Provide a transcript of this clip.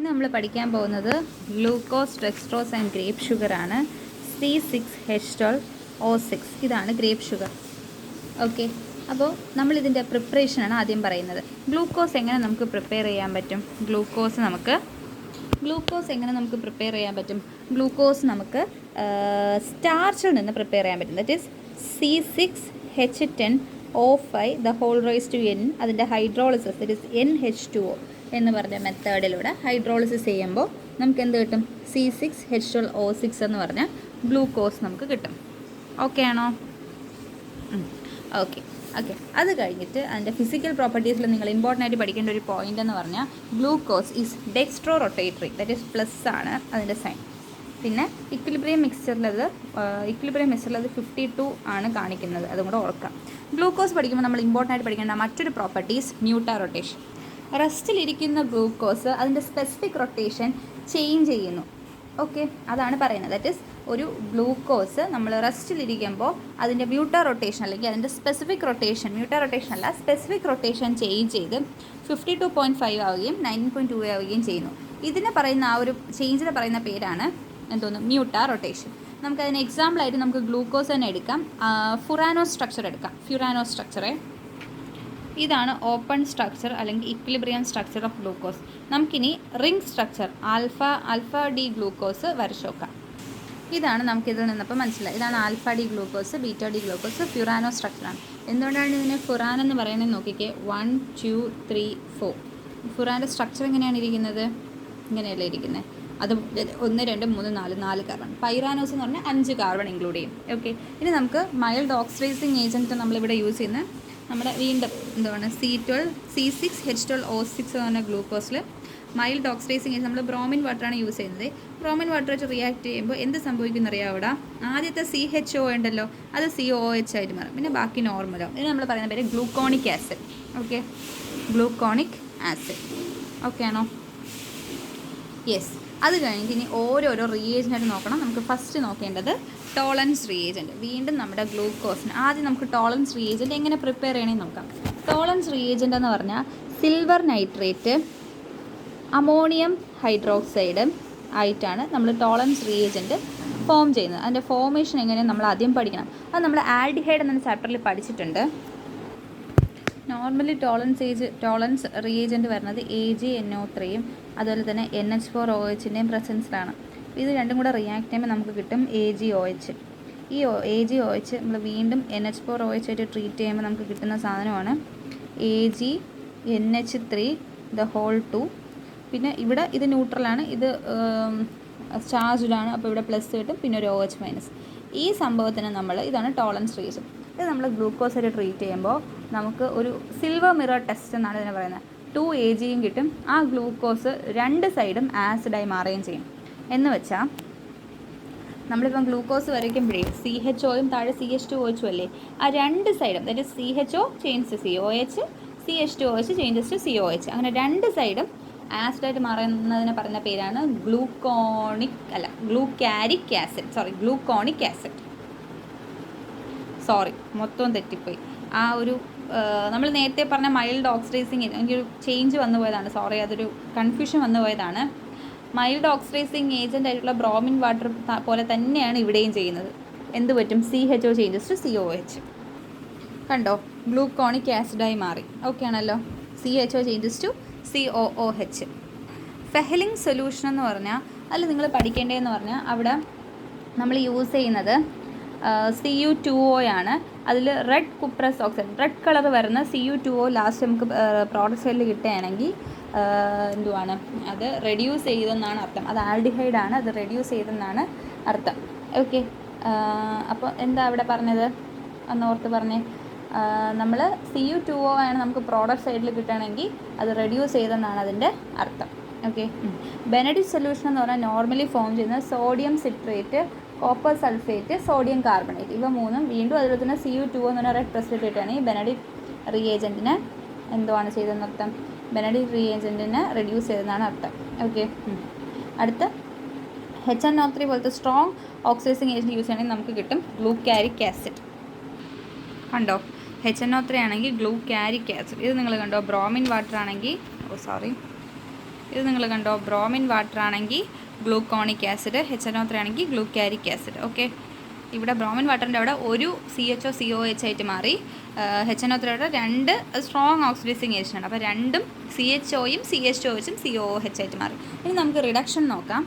ഇന്ന് നമ്മൾ പഠിക്കാൻ പോകുന്നത് glucose, dextrose and grape sugar ആണ്. C6H12O6 ഇതാണ് ഗ്രേപ്പ് ഷുഗർ. ഓക്കെ, അപ്പോൾ നമ്മളിതിൻ്റെ പ്രിപ്പറേഷനാണ് ആദ്യം പറയുന്നത്. ഗ്ലൂക്കോസ് എങ്ങനെ നമുക്ക് പ്രിപ്പയർ ചെയ്യാൻ പറ്റും? ഗ്ലൂക്കോസ് എങ്ങനെ നമുക്ക് പ്രിപ്പയർ ചെയ്യാൻ പറ്റും? ഗ്ലൂക്കോസ് നമുക്ക് സ്റ്റാർച്ചിൽ നിന്ന് പ്രിപ്പയർ ചെയ്യാൻ പറ്റും. That is C6H10O5 the whole raise to N. അതിൻ്റെ ഹൈഡ്രോളിസിസ്, ദറ്റ് ഈസ് NH2O എന്ന് പറഞ്ഞ മെത്തേഡിലൂടെ ഹൈഡ്രോളിസിസ് ചെയ്യുമ്പോൾ നമുക്ക് എന്ത് കിട്ടും? C6H12O6 എന്ന് പറഞ്ഞ ഗ്ലൂക്കോസ് നമുക്ക് കിട്ടും. ഓക്കെ ആണോ? ഓക്കെ. അത് കഴിഞ്ഞിട്ട് അതിൻ്റെ ഫിസിക്കൽ പ്രോപ്പർട്ടീസിൽ നിങ്ങൾ ഇമ്പോർട്ടൻ്റ് ആയിട്ട് പഠിക്കേണ്ട ഒരു പോയിൻ്റ് എന്ന് പറഞ്ഞാൽ glucose is dextro rotatory, that is plus ആണ് അതിൻ്റെ സൈൻ. പിന്നെ ഇക്വിലിബ്രിയം മിക്സ്ചറിൽ അത് 52 ആണ് കാണിക്കുന്നത്, അതും കൂടെ ഓർക്കാം. ഗ്ലൂക്കോസ് പഠിക്കുമ്പോൾ നമ്മൾ ഇമ്പോർട്ടൻ്റ് ആയിട്ട് പഠിക്കേണ്ട മറ്റൊരു പ്രോപ്പർട്ടീസ് മ്യൂട്ടാ റൊട്ടേഷൻ. റെസ്റ്റിലിരിക്കുന്ന ഗ്ലൂക്കോസ് അതിൻ്റെ സ്പെസിഫിക് റൊട്ടേഷൻ ചേഞ്ച് ചെയ്യുന്നു. ഓക്കെ, അതാണ് പറയുന്നത്. ദറ്റ് ഈസ് ഒരു ഗ്ലൂക്കോസ് നമ്മൾ റെസ്റ്റിലിരിക്കുമ്പോൾ അതിൻ്റെ മ്യൂട്ടാ റൊട്ടേഷൻ അല്ലെങ്കിൽ അതിൻ്റെ സ്പെസിഫിക് റൊട്ടേഷൻ, മ്യൂട്ടാ റൊട്ടേഷൻ അല്ല സ്പെസിഫിക് റൊട്ടേഷൻ ചേഞ്ച് ചെയ്ത് 52.5 ആവുകയും 9.2 ആവുകയും ചെയ്യുന്നു. ഇതിന് പറയുന്ന ആ ഒരു ചേഞ്ചിന് പറയുന്ന പേരാണ് എന്തോന്ന്? മ്യൂട്ടാ റൊട്ടേഷൻ. നമുക്കതിന് എക്സാമ്പിളായിട്ട് നമുക്ക് ഗ്ലൂക്കോസ് തന്നെ എടുക്കാം. ഫുറാനോ സ്ട്രക്ചർ എടുക്കാം. ഫ്യൂറാനോ സ്ട്രക്ചറെ ഇതാണ് ഓപ്പൺ സ്ട്രക്ചർ അല്ലെങ്കിൽ ഇക്വിലിബ്രിയം സ്ട്രക്ചർ ഓഫ് ഗ്ലൂക്കോസ്. നമുക്കിനി ring structure alpha D glucose വരച്ചു നോക്കാം. ഇതാണ് നമുക്കിതിൽ നിന്നപ്പോൾ മനസ്സിലായി. ഇതാണ് alpha D glucose, beta D glucose, furano സ്ട്രക്ചറാണ്. എന്തുകൊണ്ടാണ് ഇതിനെ ഫുറാൻ എന്ന് പറയുന്നത് നോക്കിക്കേ. 1 2 3 4. ഫുറാൻ്റെ സ്ട്രക്ചർ എങ്ങനെയാണ് ഇരിക്കുന്നത്? ഇങ്ങനെയല്ലേ ഇരിക്കുന്നത്. അത് 1 2 3 4 കാർബൺ. പൈറാനോസ് എന്ന് പറഞ്ഞാൽ 5 കാർബൺ ഇൻക്ലൂഡ് ചെയ്യും. ഓക്കെ, ഇനി നമുക്ക് മൈൽഡ് ഓക്സിഡൈസിങ് ഏജൻറ്റ് നമ്മളിവിടെ യൂസ് ചെയ്യുന്ന നമ്മുടെ വീണ്ടും എന്താണ് C6H12O6 എന്ന് പറഞ്ഞ ഗ്ലൂക്കോസിൽ മൈൽഡ് ഓക്സിഡൈസിങ് ഏജൻറ്റ് നമ്മൾ ബ്രോമിൻ വാട്ടറാണ് യൂസ് ചെയ്യുന്നത്. ബ്രോമിൻ വാട്ടർ വെച്ച് റിയാക്ട് ചെയ്യുമ്പോൾ എന്ത് സംഭവിക്കുന്ന അറിയാം? അവിടെ ആദ്യത്തെ CHO ഉണ്ടല്ലോ, അത് COOH ആയിട്ട് മാറും. പിന്നെ ബാക്കി നോർമലാവും. ഇത് നമ്മൾ പറയുന്ന പേര് gluconic acid. Okay, gluconic acid. Okay ആണോ? യെസ്. അത് കഴിഞ്ഞിട്ട് ഇനി ഓരോരോ റിയേജൻ്റായിട്ട് നോക്കണം. നമുക്ക് ഫസ്റ്റ് നോക്കേണ്ടത് ടോളൻസ് റിയേജൻറ്റ്. വീണ്ടും നമ്മുടെ ഗ്ലൂക്കോസിന് ആദ്യം നമുക്ക് ടോളൻസ് റിയേജൻറ്റ് എങ്ങനെ പ്രിപ്പയർ ചെയ്യണമെന്ന് നോക്കാം. ടോളൻസ് റിയേജൻ്റ് എന്ന് പറഞ്ഞാൽ സിൽവർ നൈട്രേറ്റ്, അമോണിയം ഹൈഡ്രോക്സൈഡ് ആയിട്ടാണ് നമ്മൾ ടോളൻസ് റിയേജൻറ്റ് ഫോം ചെയ്യുന്നത്. അതിൻ്റെ ഫോർമേഷൻ എങ്ങനെയാണ് നമ്മൾ ആദ്യം പഠിക്കണം. അത് നമ്മൾ ആൽഡിഹൈഡ് എന്ന ചാപ്റ്ററിൽ പഠിച്ചിട്ടുണ്ട്. നോർമലി ടോളൻസ് റിയേജൻറ്റ് വരുന്നത് AgNO3യും അതുപോലെ തന്നെ NH4OHൻ്റെയും പ്രസൻസിലാണ്. ഇത് രണ്ടും കൂടെ റിയാക്ട് ചെയ്യുമ്പോൾ നമുക്ക് കിട്ടും AgOH. ഈ AgOH നമ്മൾ വീണ്ടും NH4OH ആയിട്ട് ട്രീറ്റ് ചെയ്യുമ്പോൾ നമുക്ക് കിട്ടുന്ന സാധനമാണ് AgNH3 പിന്നെ ഇവിടെ ഇത് ന്യൂട്രലാണ്, ഇത് ചാർജ്ഡാണ്, അപ്പോൾ ഇവിടെ പ്ലസ് കിട്ടും, പിന്നെ ഒരു OH-. ഈ സംഭവത്തിന് ഇതാണ് ടോളൻസ് റിയേജൻറ്റ്. ഇത് നമ്മൾ ഗ്ലൂക്കോസ് ആയിട്ട് ട്രീറ്റ് ചെയ്യുമ്പോൾ നമുക്ക് ഒരു സിൽവർ മിറർ ടെസ്റ്റ് എന്നാണ് ഇതിനെ പറയുന്നത്. 2 Agയും കിട്ടും. ആ ഗ്ലൂക്കോസ് രണ്ട് സൈഡും ആസിഡായി മാറുകയും ചെയ്യും. എന്ന് വെച്ചാൽ നമ്മളിപ്പം ഗ്ലൂക്കോസ് വരയ്ക്കുമ്പോഴേ CHOയും താഴെ CH2OH അല്ലേ, ആ രണ്ട് സൈഡും, that is CHO changes to COH, CH2OH changes to COH, അങ്ങനെ രണ്ട് സൈഡും ആസിഡായിട്ട് മാറുന്നതിന് പറയുന്ന പേരാണ് ഗ്ലൂക്കാരിക് ആസിഡ്. സോറി, മൊത്തം തെറ്റിപ്പോയി. ആ ഒരു നമ്മൾ നേരത്തെ പറഞ്ഞ മൈൽഡ് ഓക്സിഡൈസിങ് എനിക്കൊരു ചേഞ്ച് വന്നു പോയതാണ്. സോറി, അതൊരു കൺഫ്യൂഷൻ വന്നു പോയതാണ്. മൈൽഡ് ഓക്സിഡൈസിങ് ഏജൻ്റ് ആയിട്ടുള്ള ബ്രോമിൻ വാട്ടർ പോലെ തന്നെയാണ് ഇവിടെയും ചെയ്യുന്നത്. എന്ത് പറ്റും? CHO changes to COH. കണ്ടോ, ഗ്ലൂക്കോണിക് ആസിഡായി മാറി. ഓക്കെ ആണല്ലോ. CHO changes to COOH. Fehling solution എന്ന് പറഞ്ഞാൽ അതിൽ നിങ്ങൾ പഠിക്കേണ്ടതെന്ന് പറഞ്ഞാൽ അവിടെ നമ്മൾ യൂസ് ചെയ്യുന്നത് CU2O ആണ്. അതിൽ red cuprous oxide, red colour വരുന്ന CU2O ലാസ്റ്റ് നമുക്ക് പ്രോഡക്റ്റ് സൈഡിൽ കിട്ടുകയാണെങ്കിൽ എന്തുവാണ് അത്? റെഡ്യൂസ് ചെയ്തെന്നാണ് അർത്ഥം. അത് ആൽഡിഹൈഡാണ്, അത് റെഡ്യൂസ് ചെയ്തെന്നാണ് അർത്ഥം. ഓക്കെ, അപ്പോൾ എന്താ അവിടെ പറഞ്ഞത് ഒന്ന് ഓർത്ത് പറഞ്ഞേ. നമ്മൾ CU2O ആണ് നമുക്ക് പ്രോഡക്റ്റ് സൈഡിൽ കിട്ടുകയാണെങ്കിൽ അത് റെഡ്യൂസ് ചെയ്തെന്നാണ് അതിൻ്റെ അർത്ഥം. ഓക്കെ, ബെനഡിക്റ്റ് സൊല്യൂഷൻ എന്ന് പറഞ്ഞാൽ നോർമലി ഫോം ചെയ്യുന്നത് sodium citrate, copper sulphate, sodium carbonate, ഇവ മൂന്നും വീണ്ടും അതുപോലെ തന്നെ CU2O എന്ന് പറഞ്ഞാൽ റെഡ് പ്രസിഡേറ്റ് ആണ്. ഈ ബെനഡിക്റ്റ് റിയേജൻറ്റിനെ എന്തുവാണ് ചെയ്തതെന്ന് അർത്ഥം? ബെനഡിക്റ്റ് റിയേജൻറ്റിനെ റെഡ്യൂസ് ചെയ്തെന്നാണ് അർത്ഥം. ഓക്കെ, അടുത്ത് HNO3 പോലത്തെ സ്ട്രോങ് ഓക്സിഡൈസിങ് ഏജൻറ്റ് യൂസ് ചെയ്യണമെങ്കിൽ നമുക്ക് കിട്ടും ഗ്ലൂക്കാരിക് ആസിഡ്. കണ്ടോ, HNO3 ആണെങ്കിൽ ഗ്ലൂക്കാരിക് ആസിഡ്. ഇത് നിങ്ങൾ കണ്ടോ, ബ്രോമിൻ വാട്ടർ ആണെങ്കിൽ ഇത് നിങ്ങൾ കണ്ടോ, ബ്രോമിൻ വാട്ടർ ആണെങ്കിൽ ഗ്ലൂക്കോണിക് ആസിഡ്, HNO3 ആണെങ്കിൽ ഗ്ലൂക്കാരിക് ആസിഡ്. ഓക്കെ, ഇവിടെ ബ്രോമിൻ വാട്ടറിൻ്റെ അവിടെ ഒരു CHO COH ആയിട്ട് മാറി. HNO3 2 strong oxidising ഏജൻ്റാണ്. അപ്പോൾ രണ്ടും CHOയും CH2OHും COOH ആയിട്ട് മാറി. ഇനി നമുക്ക് റിഡക്ഷൻ നോക്കാം.